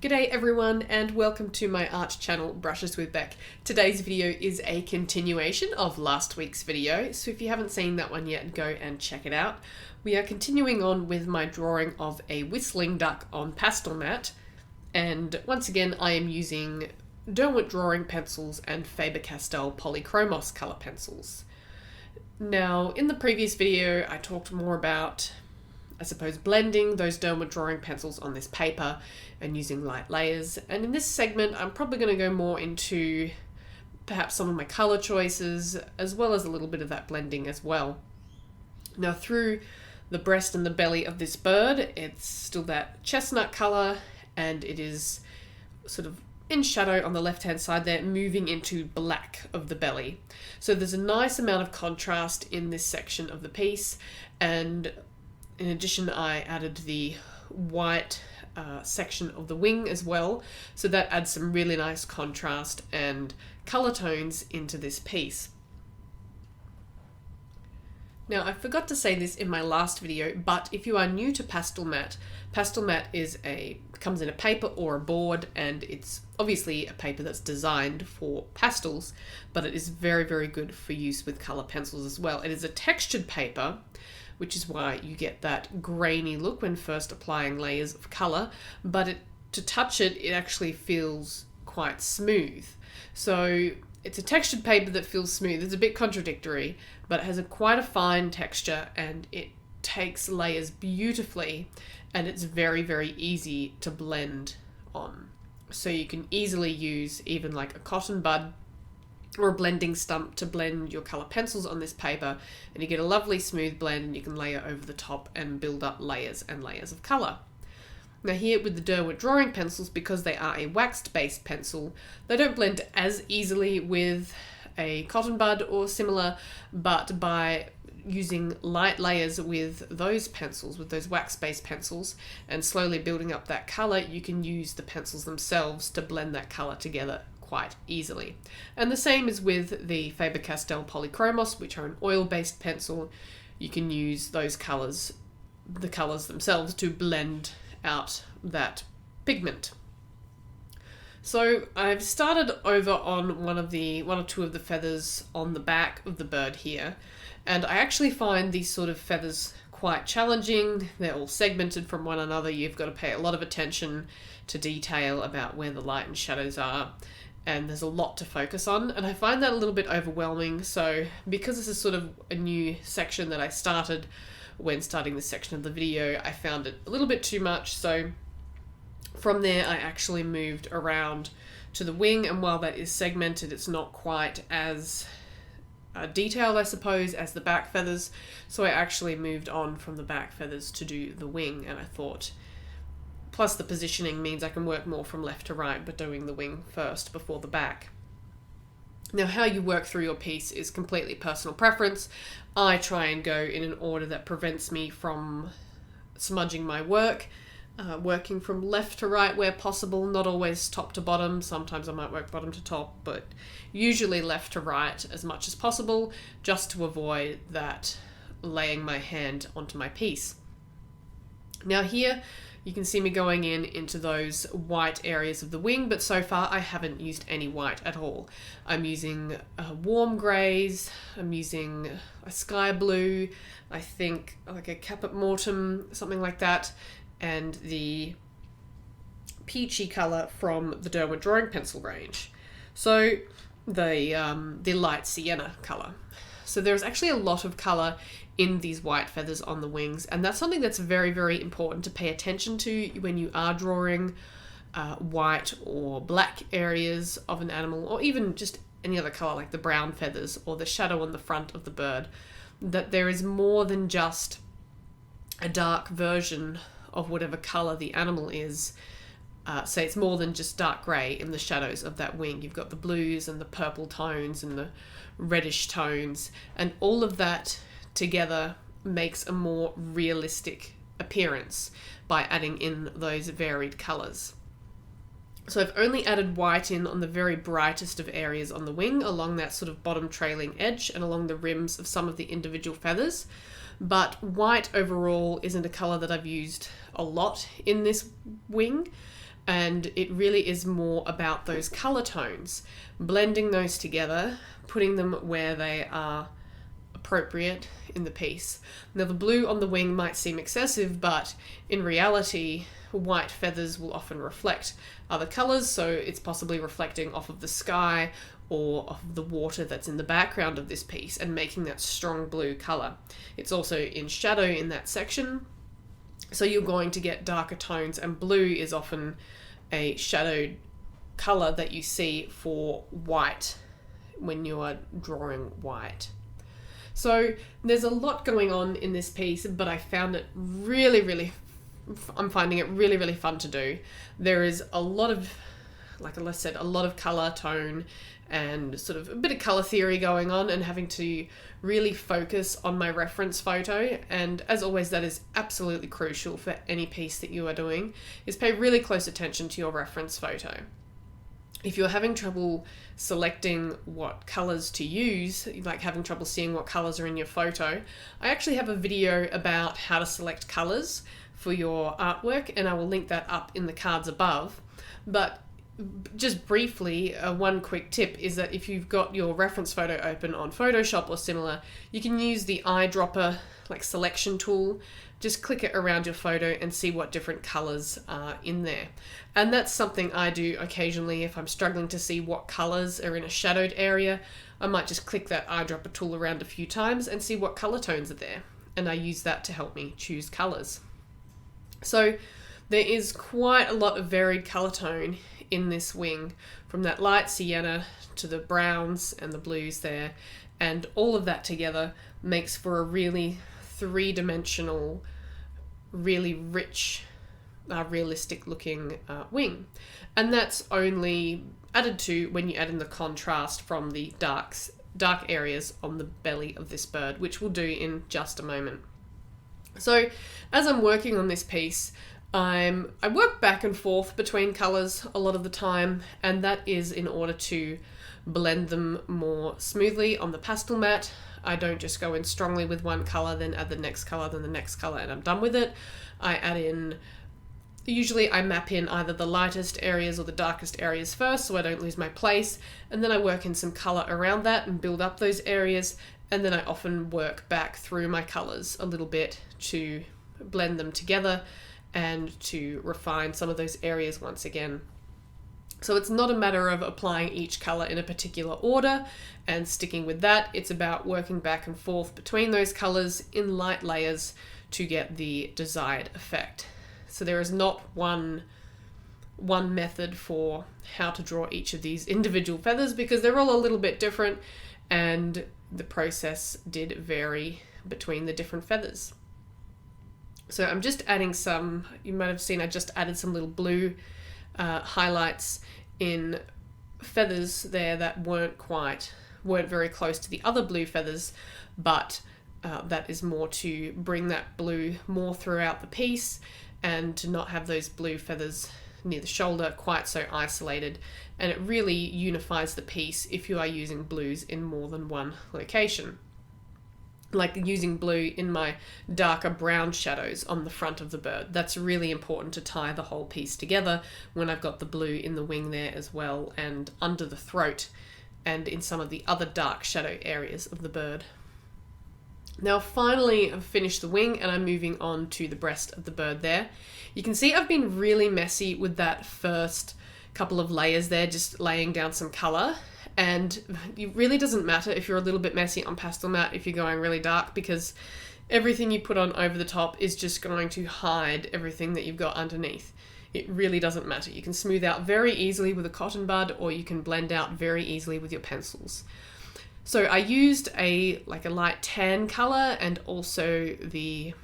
G'day everyone and welcome to my art channel Brushes with Beck. Today's video is a continuation of last week's video, so if you haven't seen that one yet, go and check it out. We are continuing on with my drawing of a whistling duck on Pastelmat, and once again I am using Derwent Drawing pencils and Faber-Castell Polychromos colour pencils. Now in the previous video I talked more about, I suppose, blending those Derwent Drawing pencils on this paper and using light layers. And in this segment, I'm probably going to go more into perhaps some of my color choices, as well as a little bit of that blending as well. Now through the breast and the belly of this bird, it's still that chestnut color, and it is sort of in shadow on the left-hand side there, moving into black of the belly. So there's a nice amount of contrast in this section of the piece, and in addition, I added the white section of the wing as well, so that adds some really nice contrast and color tones into this piece. Now, I forgot to say this in my last video, but if you are new to Pastelmat, Pastelmat comes in a paper or a board, and it's obviously a paper that's designed for pastels, but it is very, very good for use with color pencils as well. It is a textured paper, which is why you get that grainy look when first applying layers of colour, but to touch it, it actually feels quite smooth. So it's a textured paper that feels smooth. It's a bit contradictory, but it has quite a fine texture and it takes layers beautifully, and it's very, very easy to blend on. So you can easily use even like a cotton bud or a blending stump to blend your colour pencils on this paper, and you get a lovely smooth blend, and you can layer over the top and build up layers and layers of colour. Now here with the Derwent Drawing pencils, because they are a waxed based pencil, they don't blend as easily with a cotton bud or similar, but by using light layers with those pencils, with those wax based pencils, and slowly building up that colour, you can use the pencils themselves to blend that colour together quite easily. And the same is with the Faber-Castell Polychromos, which are an oil-based pencil. You can use those colours, the colours themselves, to blend out that pigment. So I've started over on one or two of the feathers on the back of the bird here, and I actually find these sort of feathers quite challenging. They're all segmented from one another. You've got to pay a lot of attention to detail about where the light and shadows are, and there's a lot to focus on, and I find that a little bit overwhelming. So because this is sort of a new section that I started when starting this section of the video, I found it a little bit too much. So from there I actually moved around to the wing, and while that is segmented, it's not quite as detailed, I suppose, as the back feathers. So I actually moved on from the back feathers to do the wing, and I thought, plus the positioning means I can work more from left to right, but doing the wing first before the back. Now how you work through your piece is completely personal preference. I try and go in an order that prevents me from smudging my work, working from left to right where possible, not always top to bottom. Sometimes I might work bottom to top, but usually left to right as much as possible, just to avoid that laying my hand onto my piece. Now here you can see me going into those white areas of the wing, but so far I haven't used any white at all. I'm using warm greys, I'm using a sky blue, I think like a caput mortem, something like that, and the peachy colour from the Derwent Drawing pencil range. So the light sienna colour. So there's actually a lot of colour in these white feathers on the wings, and that's something that's very, very important to pay attention to when you are drawing white or black areas of an animal, or even just any other colour like the brown feathers or the shadow on the front of the bird, that there is more than just a dark version of whatever colour the animal is. So it's more than just dark grey in the shadows of that wing. You've got the blues and the purple tones and the reddish tones, and all of that together makes a more realistic appearance by adding in those varied colours. So I've only added white in on the very brightest of areas on the wing, along that sort of bottom trailing edge and along the rims of some of the individual feathers. But white overall isn't a colour that I've used a lot in this wing. and it really is more about those color tones, blending those together, putting them where they are appropriate in the piece. Now the blue on the wing might seem excessive, but in reality white feathers will often reflect other colors, so it's possibly reflecting off of the sky or off of the water that's in the background of this piece and making that strong blue color. It's also in shadow in that section, so you're going to get darker tones, and blue is often a shadowed color that you see for white when you are drawing white. So there's a lot going on in this piece, but I found it I'm finding it really fun to do. There is a lot of, like I said, a lot of color tone and sort of a bit of color theory going on, and having to really focus on my reference photo. And as always, that is absolutely crucial for any piece that you are doing, is pay really close attention to your reference photo. If you're having trouble selecting what colors to use, like having trouble seeing what colors are in your photo, I actually have a video about how to select colors for your artwork, and I will link that up in the cards above. But just briefly, one quick tip is that if you've got your reference photo open on Photoshop or similar, you can use the eyedropper like selection tool. Just click it around your photo and see what different colors are in there. And that's something I do occasionally if I'm struggling to see what colors are in a shadowed area. I might just click that eyedropper tool around a few times and see what color tones are there. And I use that to help me choose colors. So there is quite a lot of varied color tone in this wing, from that light sienna to the browns and the blues there, and all of that together makes for a really three-dimensional, really rich, realistic looking wing. And that's only added to when you add in the contrast from the dark areas on the belly of this bird, which we'll do in just a moment. So as I'm working on this piece, I work back and forth between colors a lot of the time, and that is in order to blend them more smoothly on the Pastelmat. I don't just go in strongly with one color, then add the next color, then the next color, and I'm done with it. Usually I map in either the lightest areas or the darkest areas first, so I don't lose my place, and then I work in some color around that and build up those areas, and then I often work back through my colors a little bit to blend them together and to refine some of those areas once again. So it's not a matter of applying each color in a particular order and sticking with that. It's about working back and forth between those colors in light layers to get the desired effect. So there is not one method for how to draw each of these individual feathers, because they're all a little bit different and the process did vary between the different feathers. So I'm just adding some, you might have seen I just added some little blue highlights in feathers there that weren't very close to the other blue feathers, but that is more to bring that blue more throughout the piece and to not have those blue feathers near the shoulder quite so isolated. And it really unifies the piece if you are using blues in more than one location. Like using blue in my darker brown shadows on the front of the bird. That's really important to tie the whole piece together when I've got the blue in the wing there as well, and under the throat and in some of the other dark shadow areas of the bird. Now finally I've finished the wing and I'm moving on to the breast of the bird there. You can see I've been really messy with that first couple of layers there, just laying down some color. And it really doesn't matter if you're a little bit messy on Pastelmat if you're going really dark, because everything you put on over the top is just going to hide everything that you've got underneath. It really doesn't matter. You can smooth out very easily with a cotton bud, or you can blend out very easily with your pencils. So I used a light tan color and also the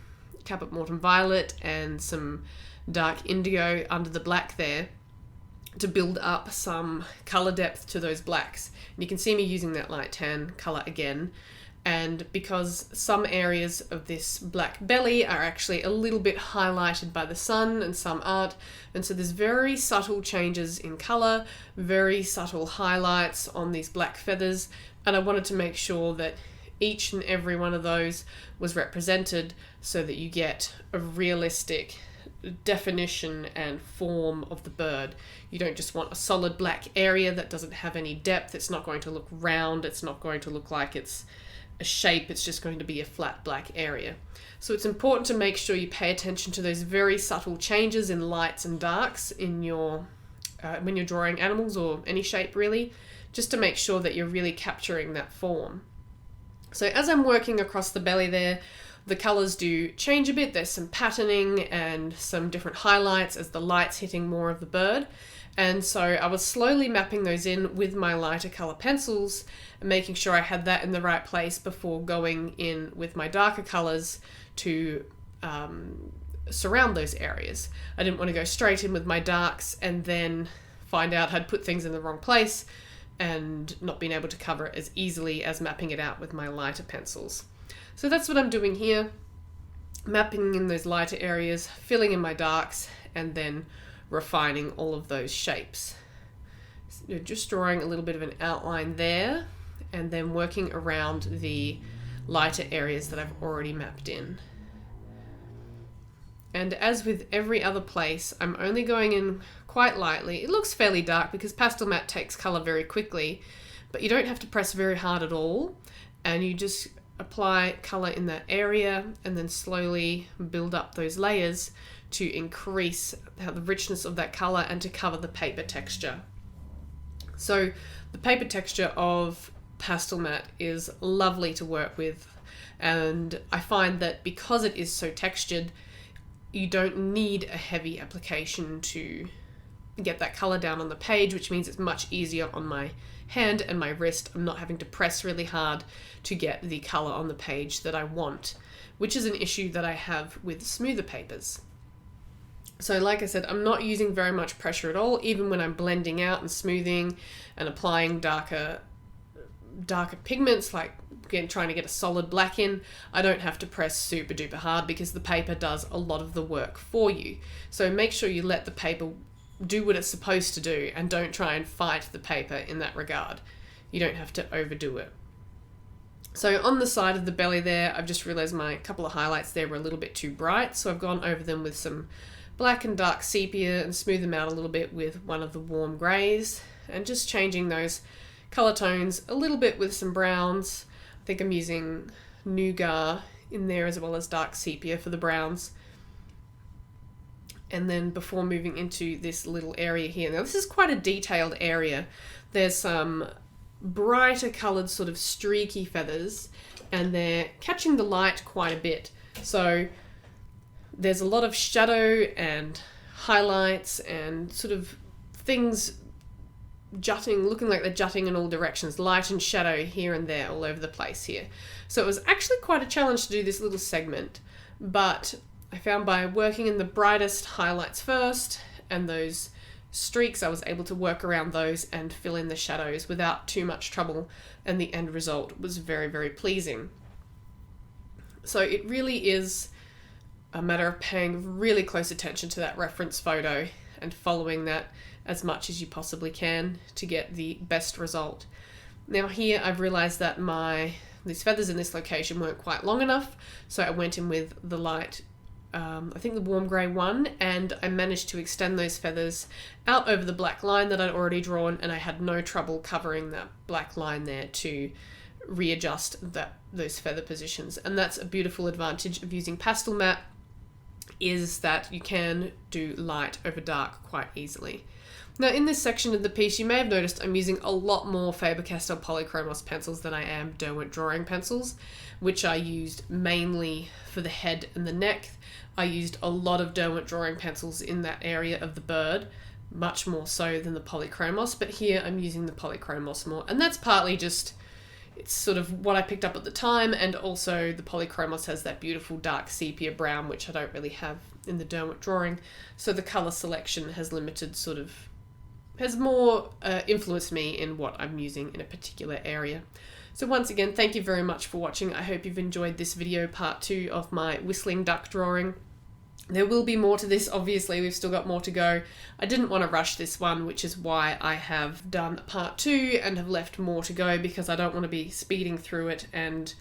Caput Mortem Violet and some dark indigo under the black there to build up some color depth to those blacks. And you can see me using that light tan color again. And because some areas of this black belly are actually a little bit highlighted by the sun and some aren't, and so there's very subtle changes in color, very subtle highlights on these black feathers, and I wanted to make sure that each and every one of those was represented so that you get a realistic definition and form of the bird. You don't just want a solid black area that doesn't have any depth. It's not going to look round. It's not going to look like it's a shape. It's just going to be a flat black area. So it's important to make sure you pay attention to those very subtle changes in lights and darks in your when you're drawing animals or any shape really, just to make sure that you're really capturing that form. So as I'm working across the belly there, the colours do change a bit. There's some patterning and some different highlights as the light's hitting more of the bird. And so I was slowly mapping those in with my lighter colour pencils and making sure I had that in the right place before going in with my darker colours to surround those areas. I didn't want to go straight in with my darks and then find out I'd put things in the wrong place and not being able to cover it as easily as mapping it out with my lighter pencils. So that's what I'm doing here, mapping in those lighter areas, filling in my darks, and then refining all of those shapes. So just drawing a little bit of an outline there, and then working around the lighter areas that I've already mapped in. And as with every other place, I'm only going in quite lightly. It looks fairly dark because Pastelmat takes colour very quickly, but you don't have to press very hard at all, and you just apply colour in that area and then slowly build up those layers to increase the richness of that colour and to cover the paper texture. So the paper texture of Pastelmat is lovely to work with, and I find that because it is so textured, you don't need a heavy application to get that colour down on the page, which means it's much easier on my hand and my wrist. I'm not having to press really hard to get the colour on the page that I want, which is an issue that I have with smoother papers. So like I said, I'm not using very much pressure at all, even when I'm blending out and smoothing and applying darker pigments, like again trying to get a solid black in. I don't have to press super duper hard because the paper does a lot of the work for you. So make sure you let the paper do what it's supposed to do and don't try and fight the paper in that regard. You don't have to overdo it. So on the side of the belly there, I've just realized my couple of highlights there were a little bit too bright, so I've gone over them with some black and dark sepia and smooth them out a little bit with one of the warm greys, and just changing those color tones a little bit with some browns. I think I'm using nougat in there as well as dark sepia for the browns. And then before moving into this little area here, now this is quite a detailed area. There's some brighter coloured sort of streaky feathers, and they're catching the light quite a bit. So there's a lot of shadow and highlights and sort of things jutting, looking like they're jutting in all directions, light and shadow here and there all over the place here. So it was actually quite a challenge to do this little segment, but I found by working in the brightest highlights first and those streaks, I was able to work around those and fill in the shadows without too much trouble, and the end result was very, very pleasing. So it really is a matter of paying really close attention to that reference photo and following that as much as you possibly can to get the best result. Now here I've realized that these feathers in this location weren't quite long enough, so I went in with the light, I think the warm grey one, and I managed to extend those feathers out over the black line that I'd already drawn, and I had no trouble covering that black line there to readjust those feather positions. And that's a beautiful advantage of using Pastelmat, is that you can do light over dark quite easily. Now in this section of the piece, you may have noticed I'm using a lot more Faber-Castell Polychromos pencils than I am Derwent Drawing pencils, which I used mainly for the head and the neck. I used a lot of Derwent Drawing pencils in that area of the bird, much more so than the Polychromos, but here I'm using the Polychromos more, and that's partly just, it's sort of what I picked up at the time, and also the Polychromos has that beautiful dark sepia brown, which I don't really have in the Derwent Drawing, so the colour selection has more influenced me in what I'm using in a particular area. So once again, thank you very much for watching. I hope you've enjoyed this video, part 2 of my whistling duck drawing. There will be more to this, obviously, we've still got more to go. I didn't want to rush this one, which is why I have done part 2 and have left more to go, because I don't want to be speeding through it and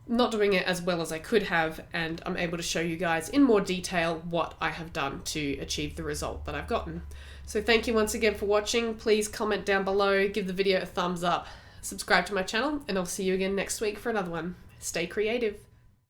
not doing it as well as I could have, and I'm able to show you guys in more detail what I have done to achieve the result that I've gotten. So thank you once again for watching. Please comment down below, give the video a thumbs up, subscribe to my channel, and I'll see you again next week for another one. Stay creative.